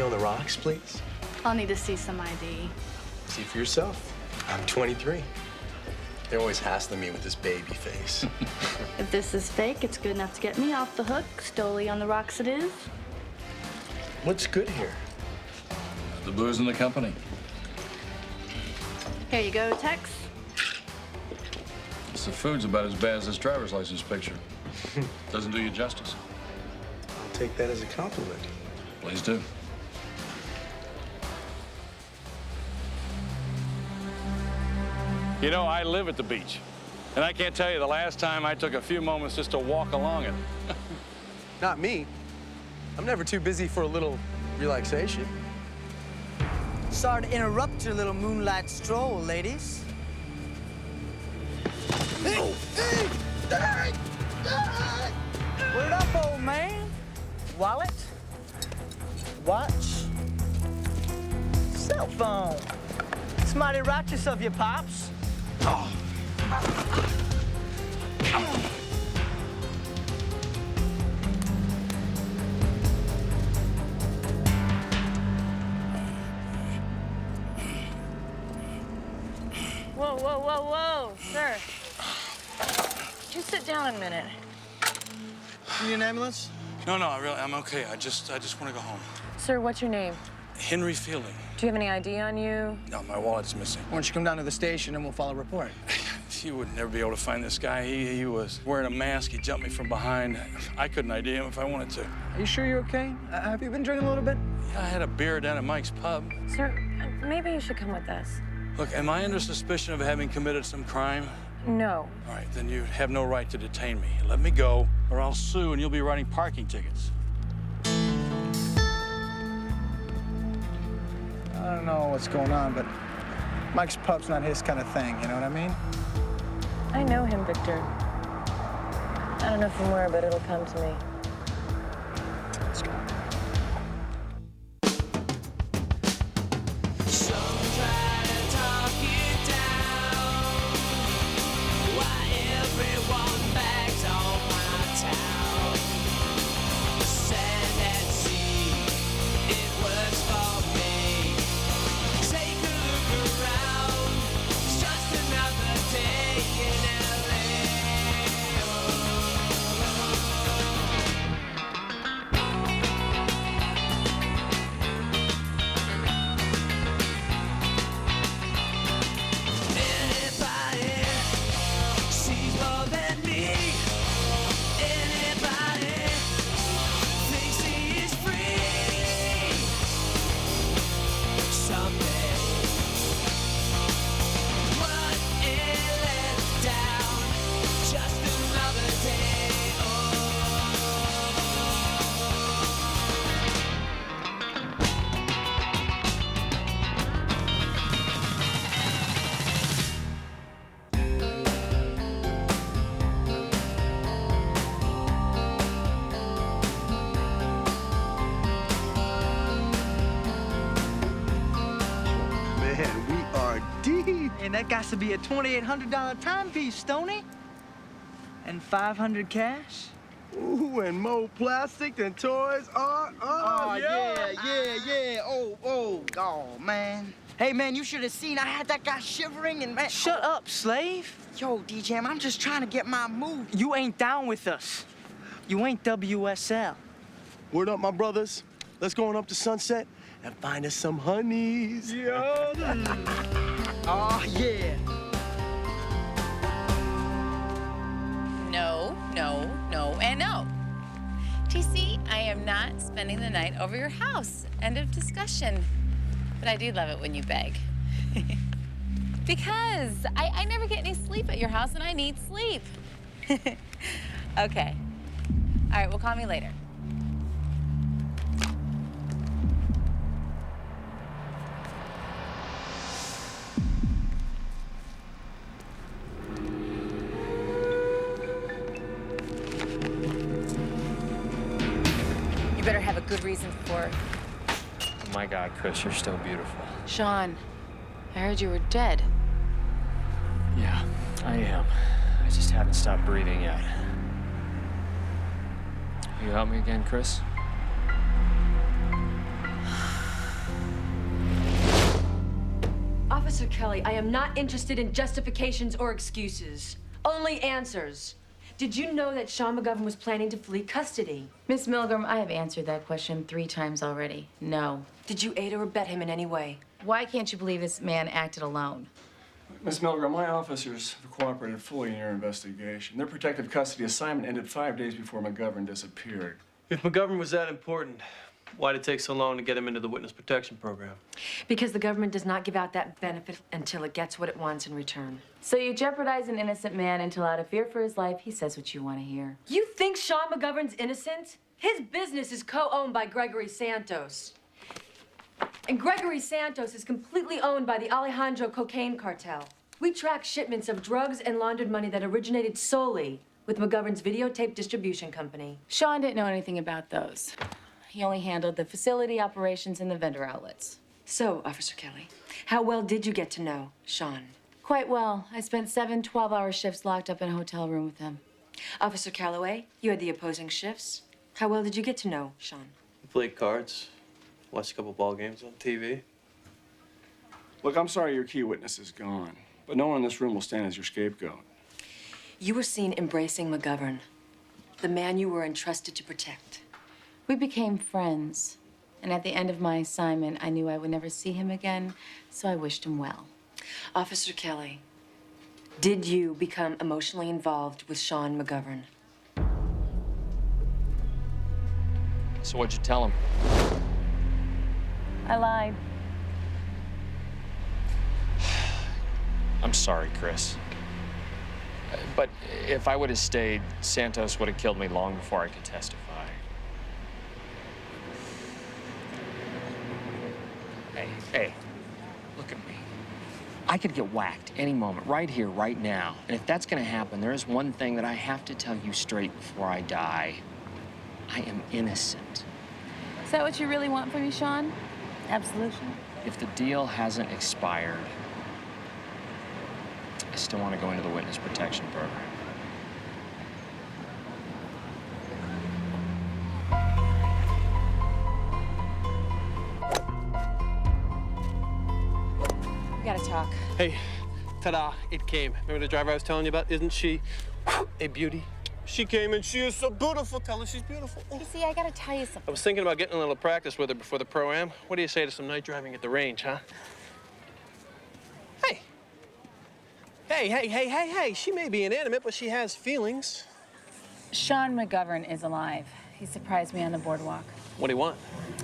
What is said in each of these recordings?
Stoli on the rocks, please? I'll need to see some ID. See for yourself. I'm 23. They're always hassling me with this baby face. If this is fake, it's good enough to get me off the hook. Stoli on the rocks it is. What's good here? The booze and the company. Here you go, Tex. The food's about as bad as this driver's license picture. Doesn't do you justice. I'll take that as a compliment. Please do. You know, I live at the beach, and I can't tell you the last time I took a few moments just to walk along it. Not me. I'm never too busy for a little relaxation. Sorry to interrupt your little moonlight stroll, ladies. Word up, old man. Wallet, watch, cell phone. It's mighty righteous of you, Pops. Oh. Whoa, whoa, whoa, whoa, sir. Just sit down a minute. You need an ambulance? No, I'm okay. I just want to go home. Sir, what's your name? Henry Fielding. Do you have any ID on you? No, my wallet's missing. Why don't you come down to the station and we'll file a report? You would never be able to find this guy. He was wearing a mask. He jumped me from behind. I couldn't ID him if I wanted to. Are you sure you're okay? Have you been drinking a little bit? Yeah, I had a beer down at Mike's pub. Sir, maybe you should come with us. Look, am I under suspicion of having committed some crime? No. All right, then you have no right to detain me. Let me go, or I'll sue and you'll be writing parking tickets. I don't know what's going on, but Mike's pub's not his kind of thing, you know what I mean? I know him, Victor. I don't know from where, but it'll come to me. Let's go. And that got to be a $2,800 timepiece, Stoney. And $500 cash. Ooh, and more plastic than Toys R Us. Oh, yeah. Oh, man. Hey, man, you should have seen. I had that guy shivering and, man. Shut up, slave. Yo, DJ, I'm just trying to get my move. You ain't down with us. You ain't WSL. Word up, my brothers. Let's go on up to Sunset and find us some honeys. Yeah. Oh, yeah. No, and no. TC, I am not spending the night over your house. End of discussion. But I do love it when you beg. Because I never get any sleep at your house, and I need sleep. Okay. All right, well, call me later. You better have a good reason for it. Oh my God, Chris, you're still beautiful. Sean, I heard you were dead. Yeah, I am. I just haven't stopped breathing yet. Will you help me again, Chris? Officer Kelly, I am not interested in justifications or excuses. Only answers. Did you know that Sean McGovern was planning to flee custody? Miss Milgram, I have answered that question 3 times already. No. Did you aid or abet him in any way? Why can't you believe this man acted alone? Miss Milgram, my officers have cooperated fully in your investigation. Their protective custody assignment ended 5 days before McGovern disappeared. If McGovern was that important, why'd it take so long to get him into the witness protection program? Because the government does not give out that benefit until it gets what it wants in return. So you jeopardize an innocent man until, out of fear for his life, he says what you want to hear. You think Sean McGovern's innocent? His business is co-owned by Gregory Santos. And Gregory Santos is completely owned by the Alejandro cocaine cartel. We track shipments of drugs and laundered money that originated solely with McGovern's videotape distribution company. Sean didn't know anything about those. He only handled the facility operations and the vendor outlets. So, Officer Kelly, how well did you get to know Sean? Quite well. I spent 7 12-hour shifts locked up in a hotel room with him. Officer Calloway, you had the opposing shifts. How well did you get to know Sean? We played cards, watched a couple ball games on TV. Look, I'm sorry your key witness is gone, but no one in this room will stand as your scapegoat. You were seen embracing McGovern, the man you were entrusted to protect. We became friends. And at the end of my assignment, I knew I would never see him again, so I wished him well. Officer Kelly, did you become emotionally involved with Sean McGovern? So what'd you tell him? I lied. I'm sorry, Chris. But if I would have stayed, Santos would have killed me long before I could testify. Hey, look at me. I could get whacked any moment, right here, right now. And if that's gonna happen, there is one thing that I have to tell you straight before I die. I am innocent. Is that what you really want from me, Sean? Absolution? If the deal hasn't expired, I still want to go into the witness protection program. We gotta talk. Hey, ta-da, it came. Remember the driver I was telling you about? Isn't she a beauty? She came and she is so beautiful. Tell her she's beautiful. You see, I gotta tell you something. I was thinking about getting a little practice with her before the Pro-Am. What do you say to some night driving at the range, huh? Hey. Hey. She may be inanimate, but she has feelings. Sean McGovern is alive. He surprised me on the boardwalk. What do you want?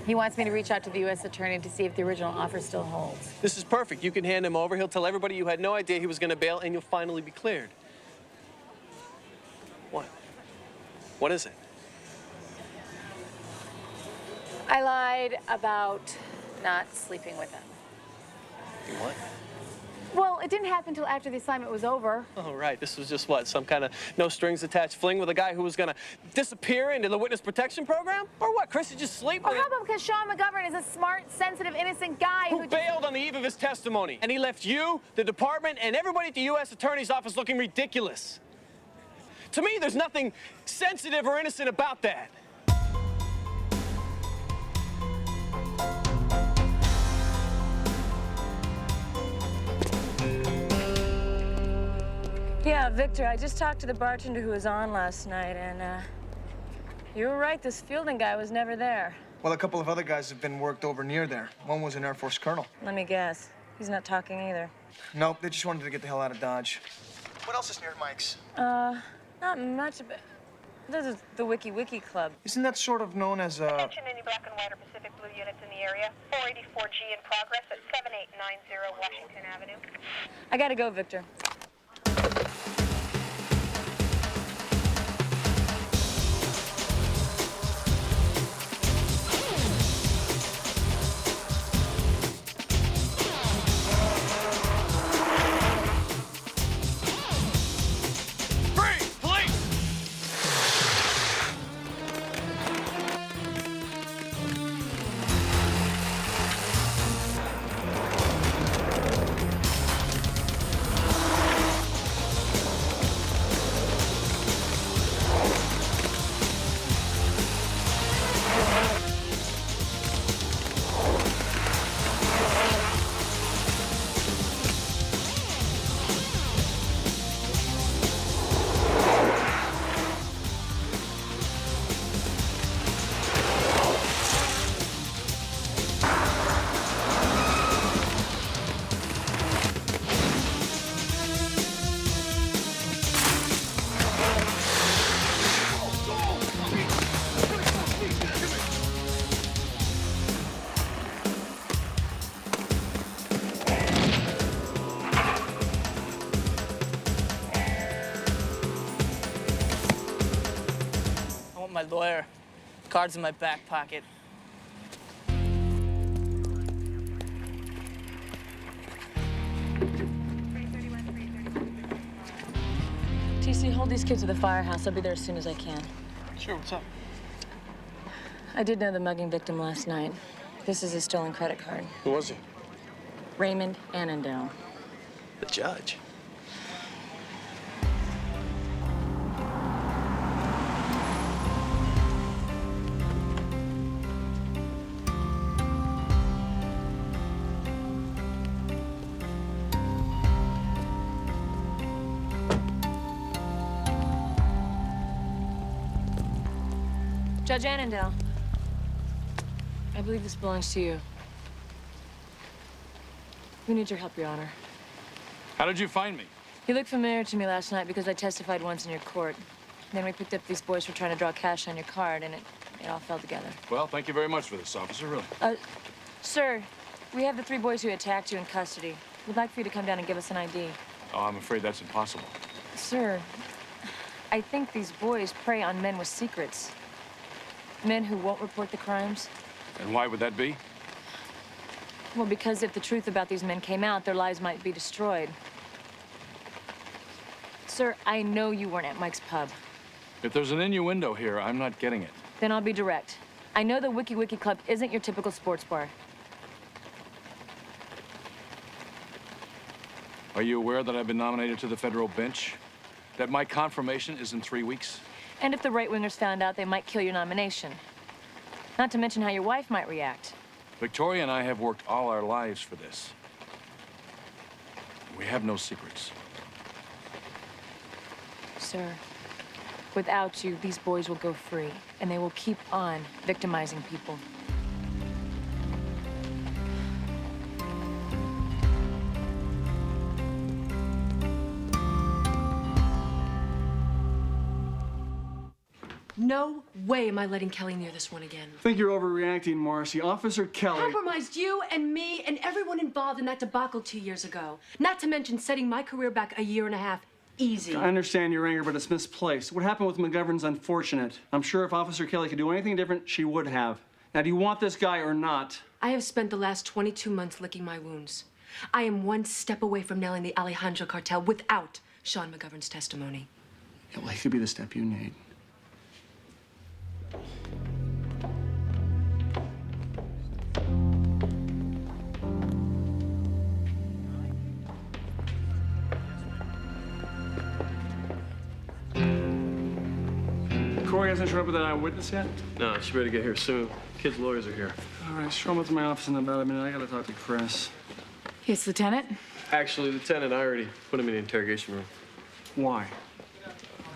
He wants me to reach out to the U.S. attorney to see if the original offer still holds. This is perfect. You can hand him over. He'll tell everybody you had no idea he was going to bail, and you'll finally be cleared. What? What is it? I lied about not sleeping with him. You what? Well, it didn't happen until after the assignment was over. Oh, right. This was just what? Some kind of no-strings-attached fling with a guy who was going to disappear into the witness protection program? Or what? Chris, you just sleep Or with how about because Sean McGovern is a smart, sensitive, innocent guy who bailed on the eve of his testimony. And he left you, the department, and everybody at the U.S. Attorney's Office looking ridiculous. To me, there's nothing sensitive or innocent about that. Yeah, Victor, I just talked to the bartender who was on last night, and you were right, this Fielding guy was never there. Well, a couple of other guys have been worked over near there. One was an Air Force colonel. Let me guess. He's not talking either. Nope, they just wanted to get the hell out of Dodge. What else is near Mike's? Not much of it. This is the Wiki Club. Isn't that sort of known as Attention any black and white or Pacific Blue units in the area. 484G in progress at 7890 Washington Avenue. I gotta go, Victor. Blair. Card's in my back pocket. TC, hold these kids to the firehouse. I'll be there as soon as I can. Sure, what's up? I did know the mugging victim last night. This is his stolen credit card. Who was he? Raymond Annandale. The judge. Judge Annandale, I believe this belongs to you. We need your help, Your Honor. How did you find me? You looked familiar to me last night because I testified once in your court. Then we picked up these boys for trying to draw cash on your card, and it all fell together. Well, thank you very much for this, officer, really. Sir, we have the 3 boys who attacked you in custody. We'd like for you to come down and give us an ID. Oh, I'm afraid that's impossible. Sir, I think these boys prey on men with secrets. Men who won't report the crimes. And why would that be? Well, because if the truth about these men came out, their lives might be destroyed. Sir, I know you weren't at Mike's pub. If there's an innuendo here, I'm not getting it. Then I'll be direct. I know the Wiki Wiki Club isn't your typical sports bar. Are you aware that I've been nominated to the federal bench? That my confirmation is in 3 weeks? And if the right-wingers found out, they might kill your nomination. Not to mention how your wife might react. Victoria and I have worked all our lives for this. We have no secrets. Sir, without you, these boys will go free, and they will keep on victimizing people. No way am I letting Kelly near this one again. I think you're overreacting, Marcy. Officer Kelly... Compromised you and me and everyone involved in that debacle 2 years ago. Not to mention setting my career back a year and a half. Easy. I understand your anger, but it's misplaced. What happened with McGovern's unfortunate. I'm sure if Officer Kelly could do anything different, she would have. Now, do you want this guy or not? I have spent the last 22 months licking my wounds. I am one step away from nailing the Alejandro cartel without Sean McGovern's testimony. Yeah, well, he could be the step you need. Corey hasn't shown up with an eyewitness yet? No, she better get here soon. Kids' lawyers are here. All right, show him up to my office in about a minute. I gotta talk to Chris. Yes, Lieutenant? Actually, Lieutenant, I already put him in the interrogation room. Why?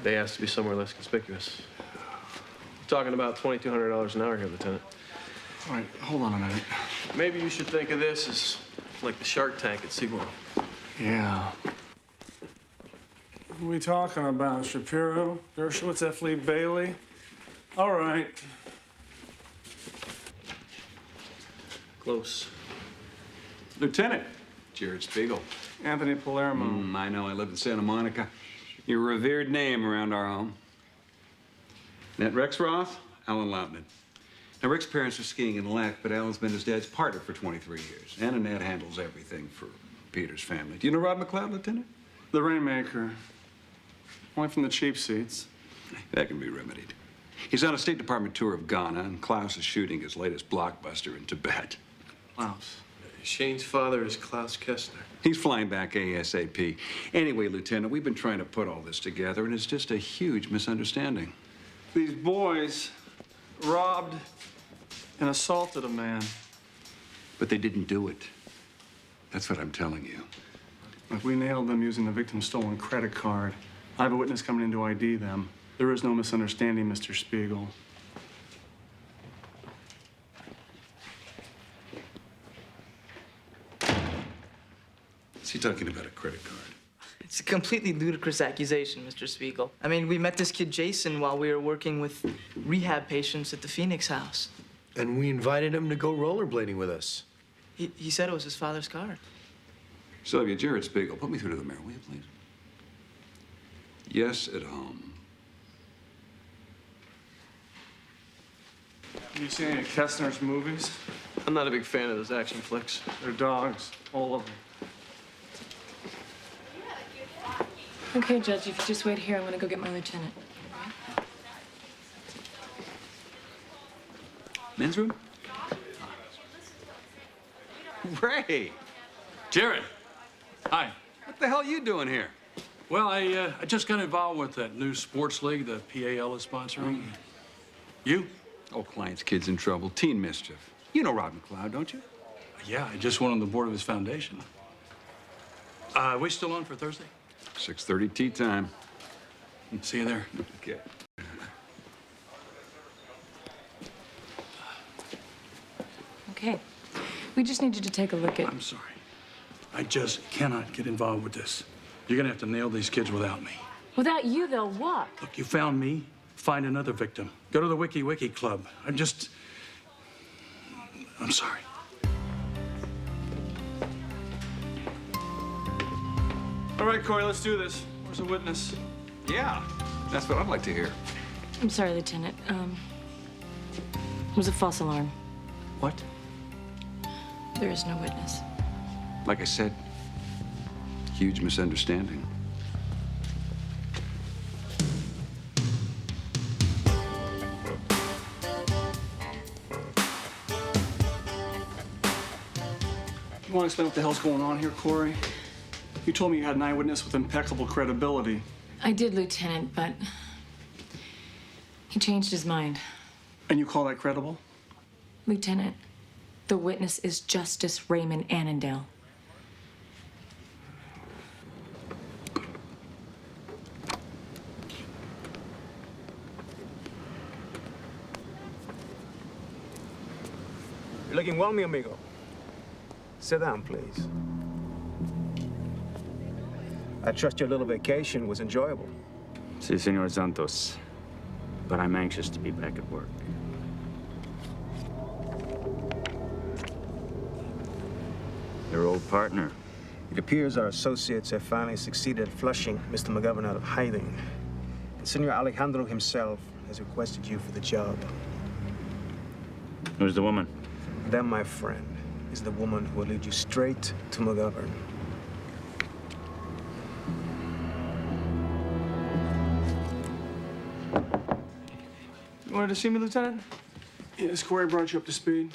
They asked to be somewhere less conspicuous. We're talking about $2,200 an hour here, Lieutenant. All right, hold on a minute. Maybe you should think of this as like the Shark Tank at SeaWorld. Yeah. What are we talking about? Shapiro? Dershowitz, F. Lee Bailey? All right. Close. Lieutenant. Jared Spiegel. Anthony Palermo. I know. I live in Santa Monica. You're a revered name around our home. Ned Rexroth, Alan Loudon. Now, Rick's parents are skiing in Lac, but Alan's been his dad's partner for 23 years. Anna Ned handles everything for Peter's family. Do you know Rod McLeod, Lieutenant? The Rainmaker. Only from the cheap seats. That can be remedied. He's on a State Department tour of Ghana, and Klaus is shooting his latest blockbuster in Tibet. Klaus. Shane's father is Klaus Kessler. He's flying back ASAP. Anyway, Lieutenant, we've been trying to put all this together, and it's just a huge misunderstanding. These boys robbed and assaulted a man. But they didn't do it. That's what I'm telling you. Look, we nailed them using the victim's stolen credit card. I have a witness coming in to ID them. There is no misunderstanding, Mr. Spiegel. Is he talking about a credit card? It's a completely ludicrous accusation, Mr. Spiegel. I mean, we met this kid Jason while we were working with rehab patients at the Phoenix house. And we invited him to go rollerblading with us. He said it was his father's card. Sylvia, Jared Spiegel, put me through to the mayor, will you, please? Yes, at home. You seen any of Kestner's movies? I'm not a big fan of those action flicks. They're dogs, all of them. Okay, Judge, if you just wait here, I'm gonna go get my lieutenant. Men's room? Ray! Jared. Hi. What the hell are you doing here? Well, I just got involved with that new sports league the PAL is sponsoring. You? Oh, client's kid's in trouble. Teen mischief. You know Rod McLeod, don't you? Yeah, I just went on the board of his foundation. Are we still on for Thursday? 6:30 tea time. See you there. Okay. Okay. We just need you to take a look at... I'm sorry. I just cannot get involved with this. You're gonna have to nail these kids without me. Without you, they'll what? Look, you found me. Find another victim. Go to the Wiki Club. I'm sorry. All right, Corey, let's do this. Where's a witness? Yeah, that's what I'd like to hear. I'm sorry, Lieutenant. It was a false alarm. What? There is no witness. Like I said, huge misunderstanding. You want to explain what the hell's going on here, Corey? You told me you had an eyewitness with impeccable credibility. I did, Lieutenant, but he changed his mind. And you call that credible? Lieutenant, the witness is Justice Raymond Annandale. You're looking well, mi amigo. Sit down, please. I trust your little vacation was enjoyable. Si, Senor Santos. But I'm anxious to be back at work. Your old partner. It appears our associates have finally succeeded at flushing Mr. McGovern out of hiding. And Senor Alejandro himself has requested you for the job. Who's the woman? That, my friend, is the woman who will lead you straight to McGovern. You wanted to see me, Lieutenant? Yes, Corey brought you up to speed.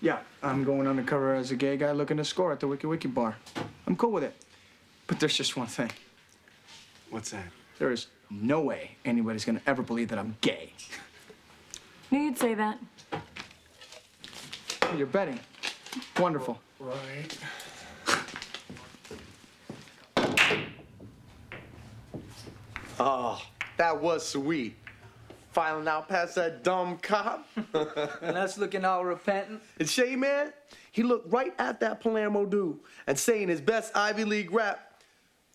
Yeah, I'm going undercover as a gay guy looking to score at the Wiki bar. I'm cool with it. But there's just one thing. What's that? There is no way anybody's gonna ever believe that I'm gay. Knew you'd say that. You're betting. Wonderful. Right. Oh, that was sweet. Filing out past that dumb cop. And that's looking all repentant. And Shay, man, he looked right at that Palermo dude and saying his best Ivy League rap.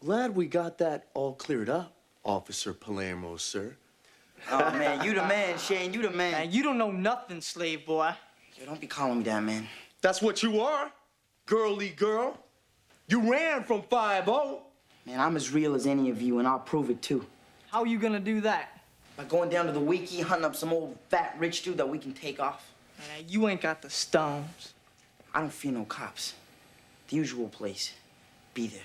Glad we got that all cleared up, Officer Palermo, sir. Oh, man, you the man, Shane. You the man. Man, you don't know nothing, slave boy. Yo, don't be calling me that, man. That's what you are, girly girl. You ran from 5-0. Man, I'm as real as any of you, and I'll prove it, too. How you gonna do that? By going down to the Wiki, hunting up some old fat rich dude that we can take off. Man, you ain't got the stones. I don't fear no cops. The usual place. Be there.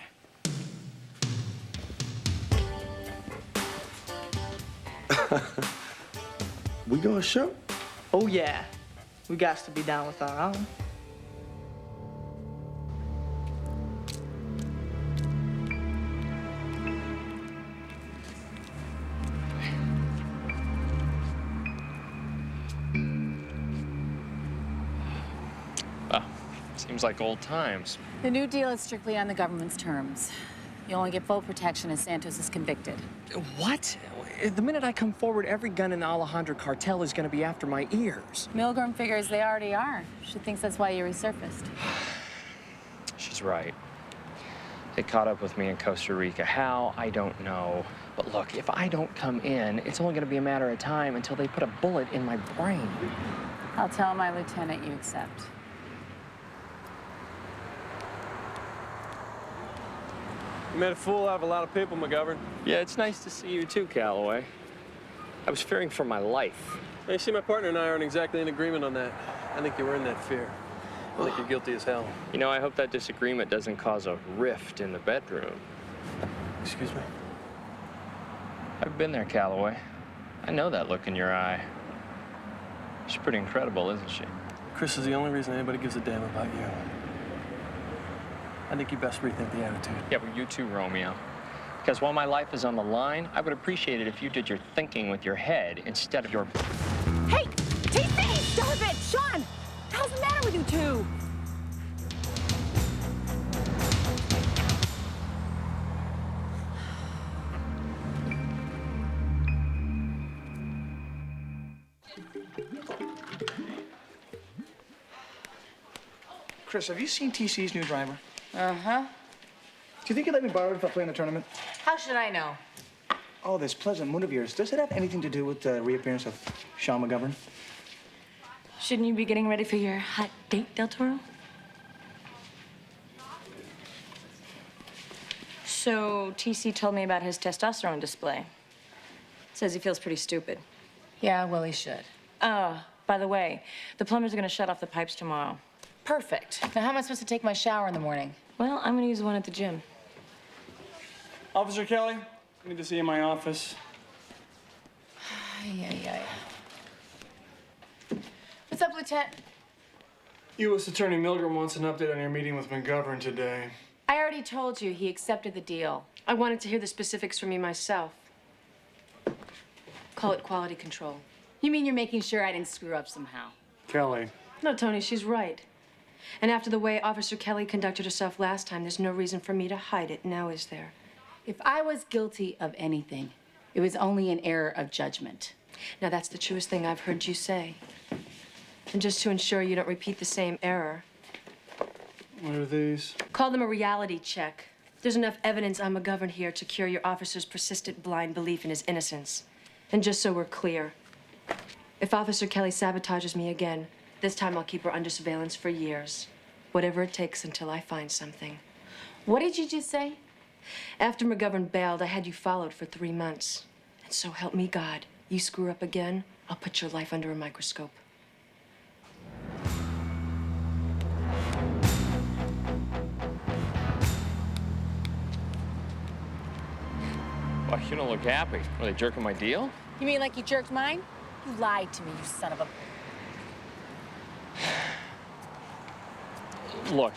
We gonna show? Oh, yeah. We got to be down with our own. Well, seems like old times. The new deal is strictly on the government's terms. You only get full protection if Santos is convicted. What? The minute I come forward, every gun in the Alejandro cartel is going to be after my ears. Milgram figures they already are. She thinks that's why you resurfaced. She's right. They caught up with me in Costa Rica. How? I don't know. But look, if I don't come in, it's only going to be a matter of time until they put a bullet in my brain. I'll tell my lieutenant you accept. You made a fool out of a lot of people, McGovern. Yeah, it's nice to see you too, Calloway. I was fearing for my life. You see, my partner and I aren't exactly in agreement on that. I think you were in that fear. I think you're guilty as hell. You know, I hope that disagreement doesn't cause a rift in the bedroom. Excuse me? I've been there, Calloway. I know that look in your eye. She's pretty incredible, isn't she? Chris is the only reason anybody gives a damn about you. I think you best rethink the attitude. Yeah, but you too, Romeo. Because while my life is on the line, I would appreciate it if you did your thinking with your head instead of your... Hey, TC, stop it! Sean, what's the matter with you two? Chris, have you seen TC's new driver? Uh-huh. Do you think he'd let me borrow it if I play in the tournament? How should I know? Oh, this pleasant mood of yours, does it have anything to do with the reappearance of Sean McGovern? Shouldn't you be getting ready for your hot date, Del Toro? So, TC told me about his testosterone display. Says he feels pretty stupid. Yeah, well, he should. By the way, the plumber's gonna shut off the pipes tomorrow. Perfect. Now, how am I supposed to take my shower in the morning? Well, I'm gonna use one at the gym. Officer Kelly, I need to see you in my office. Ay. What's up, Lieutenant? U.S. Attorney Milgram wants an update on your meeting with McGovern today. I already told you he accepted the deal. I wanted to hear the specifics from you myself. Call it quality control. You mean you're making sure I didn't screw up somehow? Kelly. No, Tony, she's right. And after the way Officer Kelly conducted herself last time, there's no reason for me to hide it, now is there? If I was guilty of anything, it was only an error of judgment. Now, that's the truest thing I've heard you say. And just to ensure you don't repeat the same error, What are these? call them a reality check. There's enough evidence on McGovern here to cure your officer's persistent blind belief in his innocence. And just so we're clear, if Officer Kelly sabotages me again, this time I'll keep her under surveillance for years. Whatever it takes until I find something. What did you just say? After McGovern bailed, I had you followed for 3 months. And so help me God, you screw up again, I'll put your life under a microscope. Well, you don't look happy. Were they jerking my deal? You mean like you jerked mine? You lied to me, you son of a... Look,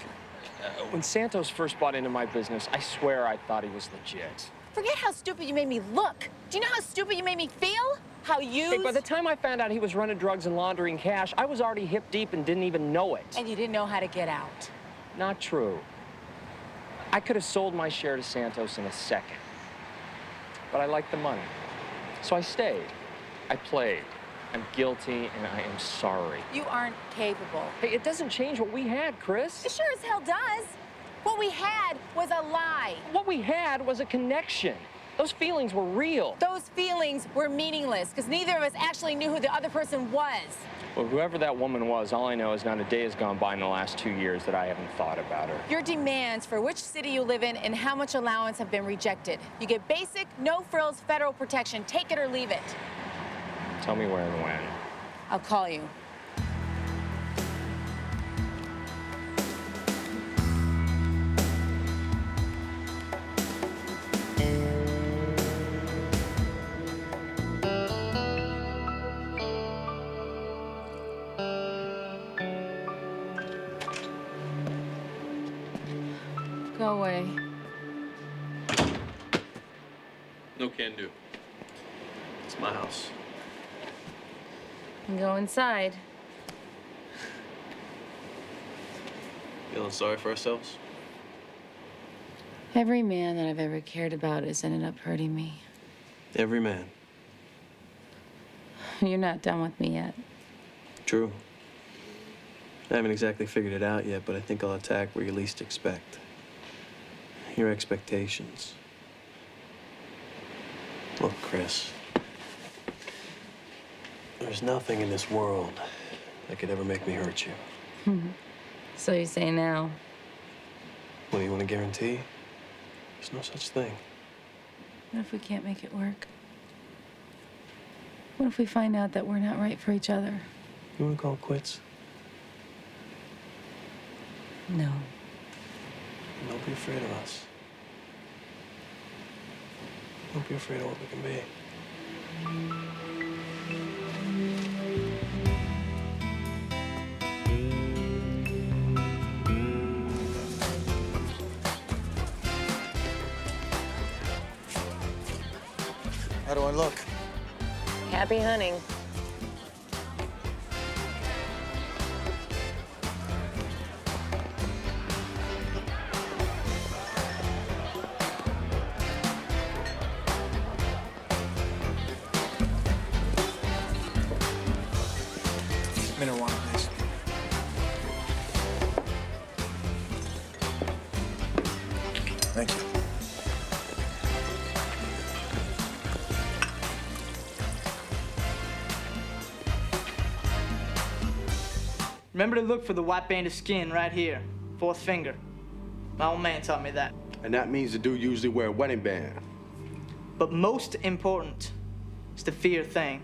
when Santos first bought into my business, I swear I thought he was legit. Forget how stupid you made me look. Do you know how stupid you made me feel? How used? Hey, by the time I found out he was running drugs and laundering cash, I was already hip deep and didn't even know it. And you didn't know how to get out. Not true. I could have sold my share to Santos in a second. But I liked the money. So I stayed. I played. I'm guilty, and I am sorry. You aren't capable. Hey, it doesn't change what we had, Chris. It sure as hell does. What we had was a lie. What we had was a connection. Those feelings were real. Those feelings were meaningless because neither of us actually knew who the other person was. Well, whoever that woman was, all I know is not a day has gone by in the last 2 years that I haven't thought about her. Your demands for which city you live in and how much allowance have been rejected. You get basic, no-frills federal protection. Take it or leave it. Tell me where and when. I'll call you. Go away. No can do. It's my house. And go inside. Feeling sorry for ourselves? Every man that I've ever cared about has ended up hurting me. Every man. You're not done with me yet. True. I haven't exactly figured it out yet, but I think I'll attack where you least expect. Your expectations. Look, Chris. There's nothing in this world that could ever make me hurt you. So you say now. What, do you want to guarantee? There's no such thing. What if we can't make it work? What if we find out that we're not right for each other? You wanna call it quits? No. Don't be afraid of us. Don't be afraid of what we can be. How do I look? Happy hunting. Mineral water, please. Thank you. Remember to look for the white band of skin right here, fourth finger. My old man taught me that. And that means the dude usually wear a wedding band. But most important is the fear thing.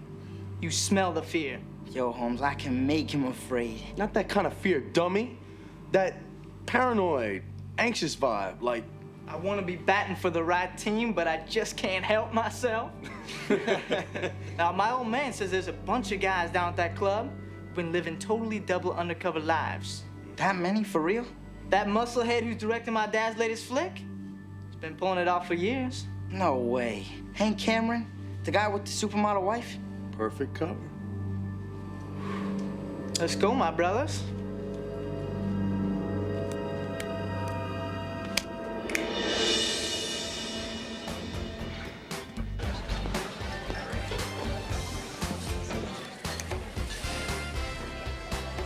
You smell the fear. Yo, Holmes, I can make him afraid. Not that kind of fear, dummy. That paranoid, anxious vibe, like... I want to be batting for the right team, but I just can't help myself. Now, my old man says there's a bunch of guys down at that club who've been living totally double undercover lives. That many, for real? That musclehead who's directing my dad's latest flick? He's been pulling it off for years. No way. Hank Cameron? The guy with the supermodel wife? Perfect cover. Let's go, my brothers.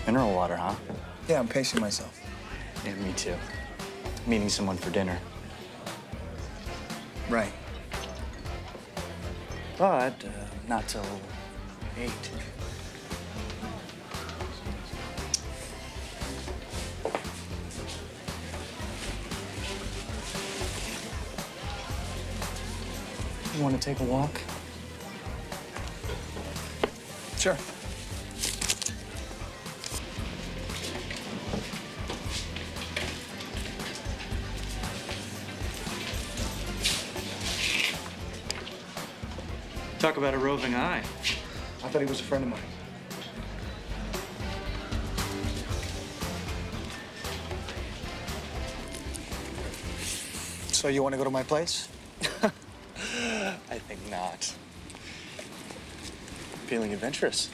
Mineral water, huh? Yeah, I'm pacing myself. Yeah, me too. Meeting someone for dinner. Right. But not till 8. You want to take a walk? Sure. Talk about a roving eye. I thought he was a friend of mine. So you want to go to my place? I think not. Feeling adventurous?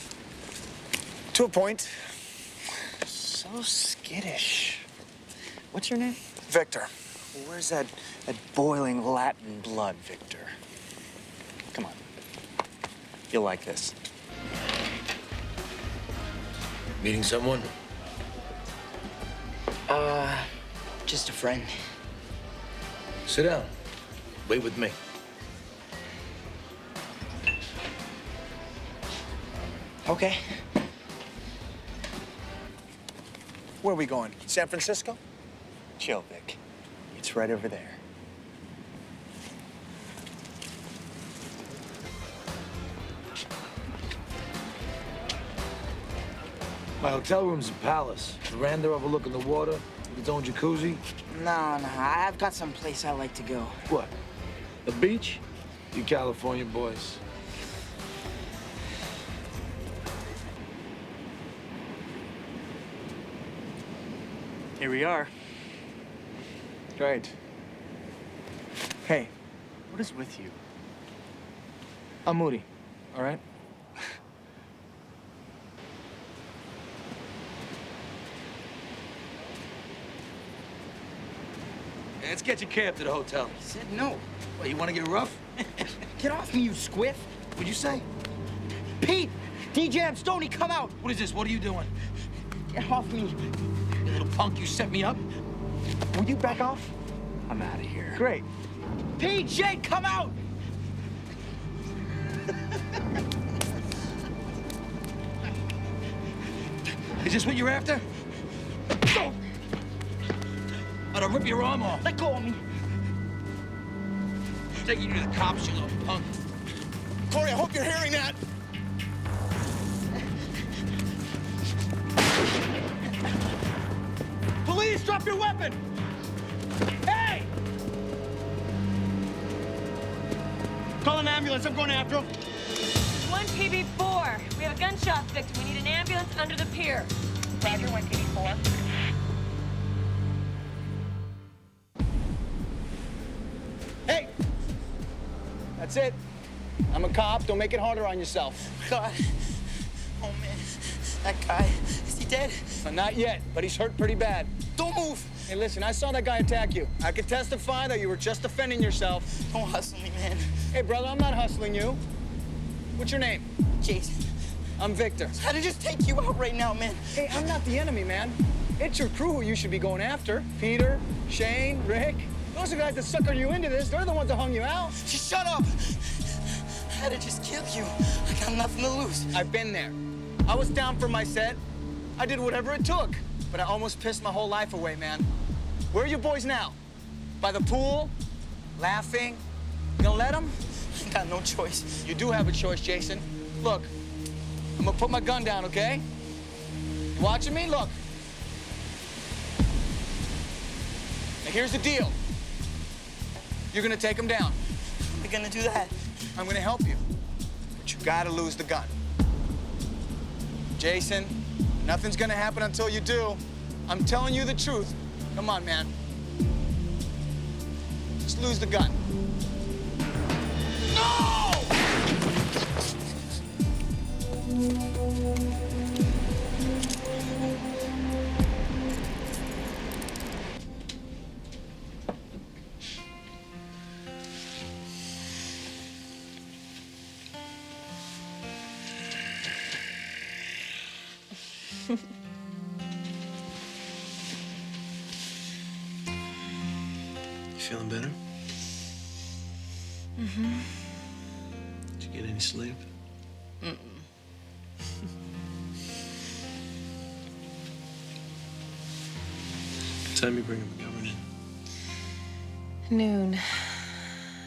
To a point. So skittish. What's your name? Victor. Well, where's that boiling Latin blood, Victor? Come on. You'll like this. Meeting someone? Just a friend. Sit down. Wait with me. Okay. Where are we going? San Francisco? Chill, Vic. It's right over there. My hotel room's a palace. Veranda overlooking the water, with its own jacuzzi. No, I've got some place I like to go. What? The beach? You California boys. Here we are. Great. Hey, What is with you? I'm Moody, all right? Let's get your cab to the hotel. He said no. What, you want to get rough? Get off me, you squiff. What'd you say? Pete! DJ and Stoney, come out! What is this? What are you doing? Get off me. You little punk, you set me up? Will you back off? I'm out of here. Great. Pete, Jake, come out! Is this what you're after? I'll rip your arm off. Let go of me. Taking you to the cops, you little punk. Corey, I hope you're hearing that. Please drop your weapon! Hey! Call an ambulance. I'm going after him. 1 PB4. We have a gunshot victim. We need an ambulance under the pier. Roger, 1 PB4. Hey! That's it. I'm a cop. Don't make it harder on yourself. God. Oh, man. That guy, is he dead? Not yet, but he's hurt pretty bad. Don't move. Hey, listen, I saw that guy attack you. I could testify that you were just defending yourself. Don't hustle me, man. Hey, brother, I'm not hustling you. What's your name? Jason. I'm Victor. How to just take you out right now, man? Hey, I'm not the enemy, man. It's your crew who you should be going after. Peter, Shane, Rick. Those are guys that suckered you into this. They're the ones that hung you out. Just shut up. I had to just kill you. I got nothing to lose. I've been there. I was down for my set. I did whatever it took, but I almost pissed my whole life away, man. Where are you boys now? By the pool? Laughing? You gonna let them? I got no choice. You do have a choice, Jason. Look, I'm gonna put my gun down, okay? You watching me? Look. Now here's the deal. You're gonna take him down. How are we gonna do that? I'm gonna help you, but you gotta lose the gun. Jason, nothing's gonna happen until you do. I'm telling you the truth. Come on, man. Just lose the gun. No! You feeling better? Mm-hmm. Did you get any sleep? Mm-mm. What time you bringing McGovern in? Noon.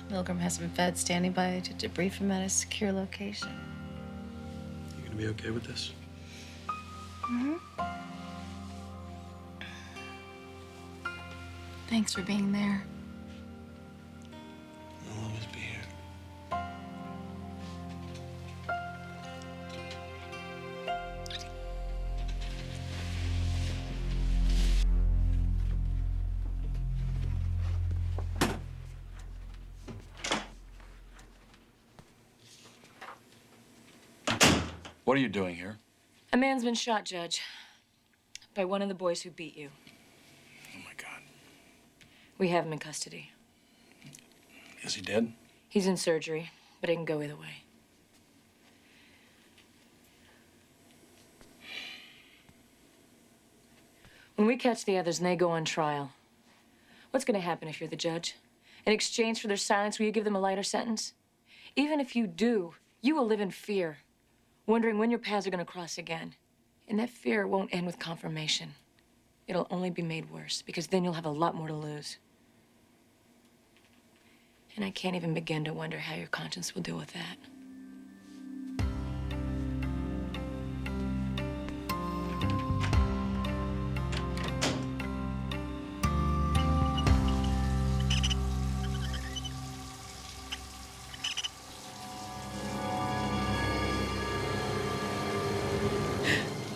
Milgram has been fed, standing by to debrief him at a secure location. You gonna be okay with this? Mm-hmm. Thanks for being there. I'll always be here. What are you doing here? A man's been shot, Judge, by one of the boys who beat you. Oh, my God. We have him in custody. Is he dead? He's in surgery, but it can go either way. When we catch the others and they go on trial, what's going to happen if you're the judge? In exchange for their silence, will you give them a lighter sentence? Even if you do, you will live in fear, wondering when your paths are going to cross again. And that fear won't end with confirmation. It'll only be made worse, because then you'll have a lot more to lose. And I can't even begin to wonder how your conscience will deal with that.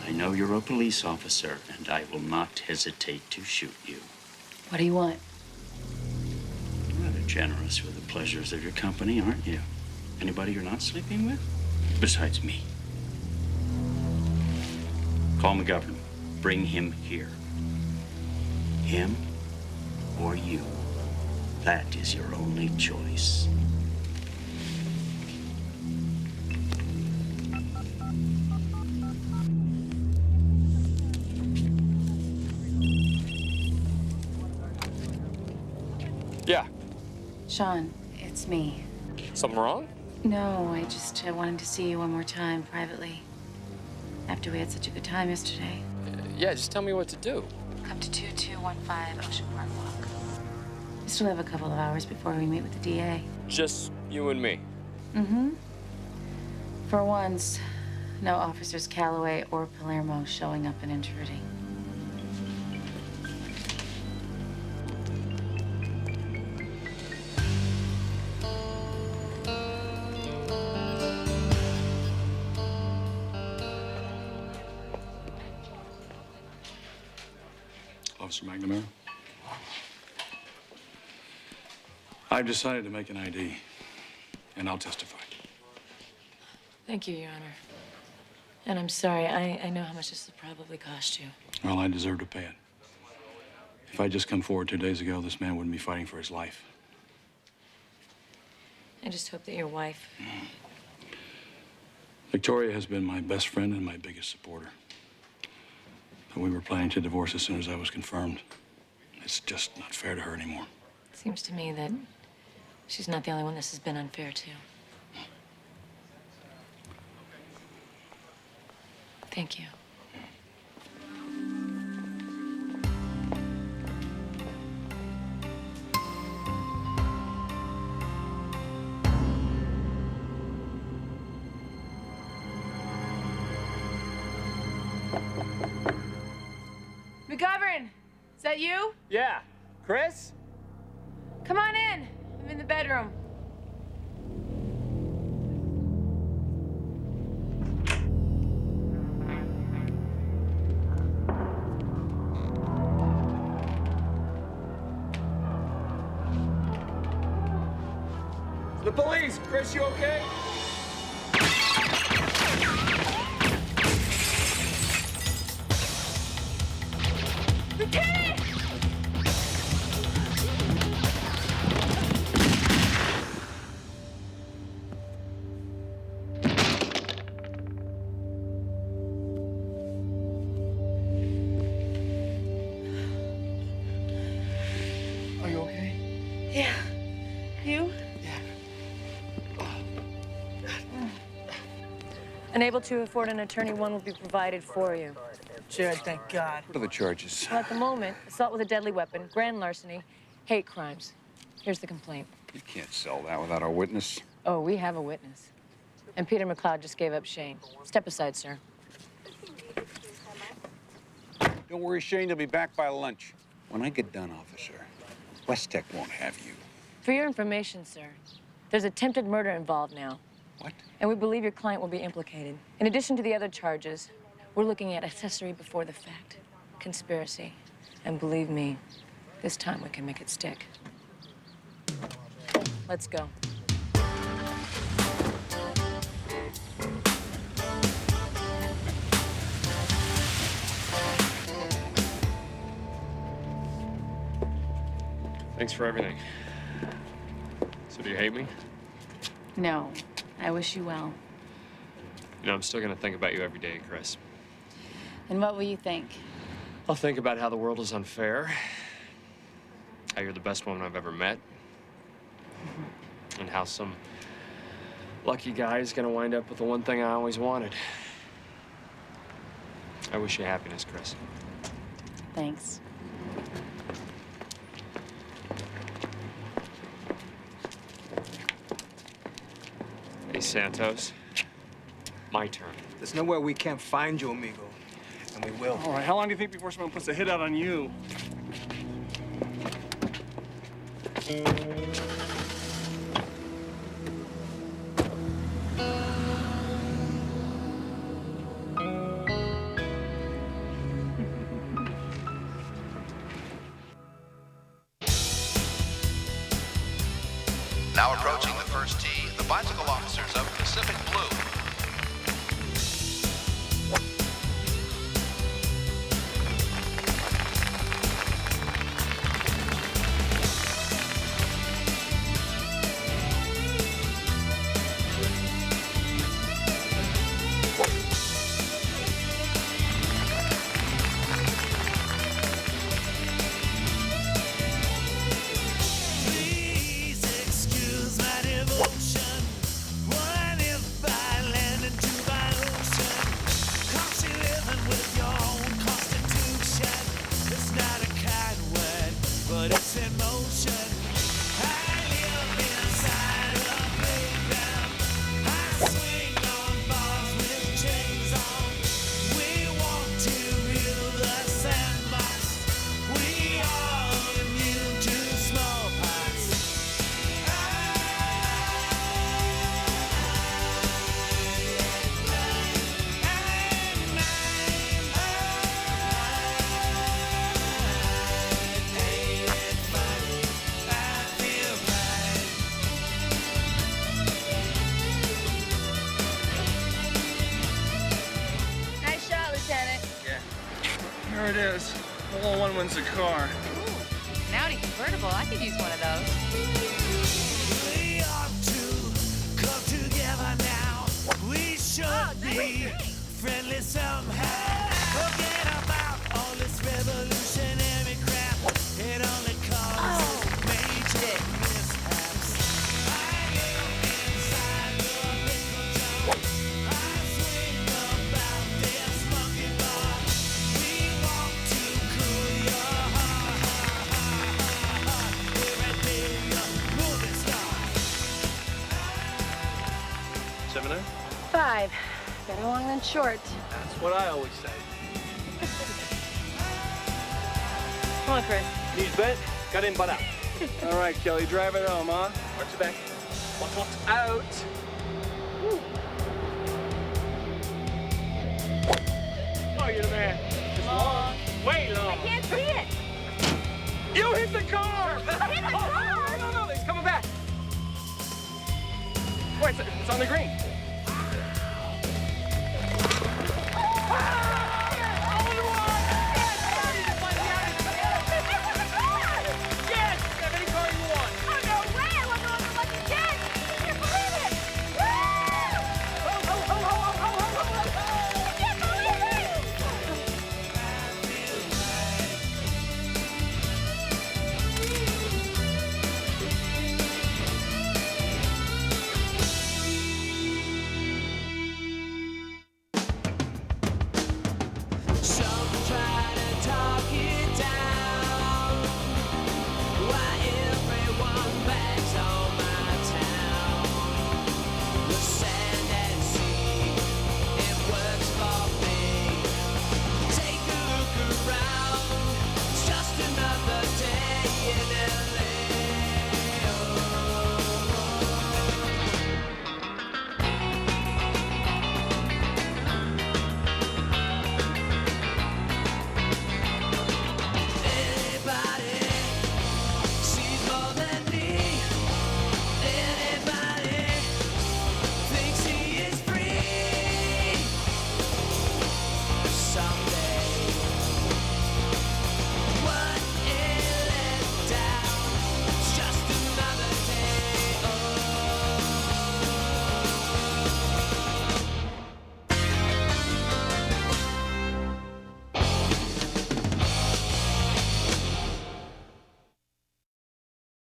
I know you're a police officer, and I will not hesitate to shoot you. What do you want? Rather generous with the pleasures of your company, aren't you? Anybody you're not sleeping with? Besides me. Call McGovern. Bring him here. Him or you. That is your only choice. Yeah. Sean, it's me. Something wrong? No, I wanted to see you one more time privately. After we had such a good time yesterday. Yeah, just tell me what to do. Come to 2215 Ocean Park Walk. We still have a couple of hours before we meet with the DA. Just you and me. Mm-hmm. For once, no officers Calloway or Palermo showing up and intruding. Officer McNamara. I've decided to make an ID, and I'll testify. Thank you, Your Honor. And I'm sorry, I know how much this will probably cost you. Well, I deserve to pay it. If I'd just come forward 2 days ago, this man wouldn't be fighting for his life. I just hope that your wife... Victoria has been my best friend and my biggest supporter. But we were planning to divorce as soon as I was confirmed. It's just not fair to her anymore. It seems to me that she's not the only one this has been unfair to. Thank you. McGovern, is that you? Yeah. Chris? Come on in. I'm in the bedroom. The police! Chris, you okay? Lieutenant! Are you okay? Yeah. You? Unable to afford an attorney, one will be provided for you. Jared, thank God. What are the charges? Well, at the moment, assault with a deadly weapon, grand larceny, hate crimes. Here's the complaint. You can't sell that without our witness. Oh, we have a witness. And Peter McLeod just gave up Shane. Step aside, sir. Don't worry, Shane, you'll be back by lunch. When I get done, officer, West Tech won't have you. For your information, sir, there's attempted murder involved now. What? And we believe your client will be implicated. In addition to the other charges, we're looking at accessory before the fact, conspiracy. And believe me, this time we can make it stick. Let's go. Thanks for everything. So do you hate me? No, I wish you well. You know, I'm still gonna think about you every day, Chris. And what will you think? I'll think about how the world is unfair, how you're the best woman I've ever met, and how some lucky guy is gonna wind up with the one thing I always wanted. I wish you happiness, Chris. Thanks. Hey, Santos. My turn. There's nowhere we can't find you, amigo. And we will. All right, how long do you think before someone puts a hit out on you? Now approaching the first tee, the bicycle officers of Pacific Blue. Please excuse my devotion. What if I There it is. The little one wins the car. An Audi convertible. I could use one of those. We ought to come together now. We should be friendly somehow. Forget about all this revolutionary crap. It only causes major mishaps. I live inside the nickel jar. I swing about this monkey bar. We want to cool your heart. We're a big movie star. 7-0? 5. Better long than short. That's what I always say. Come on, Chris. Knees bent, got in, butt out. All right, Kelly, drive it home, huh? Arch your back. What's out? Oh, you're the man. It's long. Way long. I can't see it. You hit the car! I hit the car! No, it's coming back. Wait, it's on the green. Ah!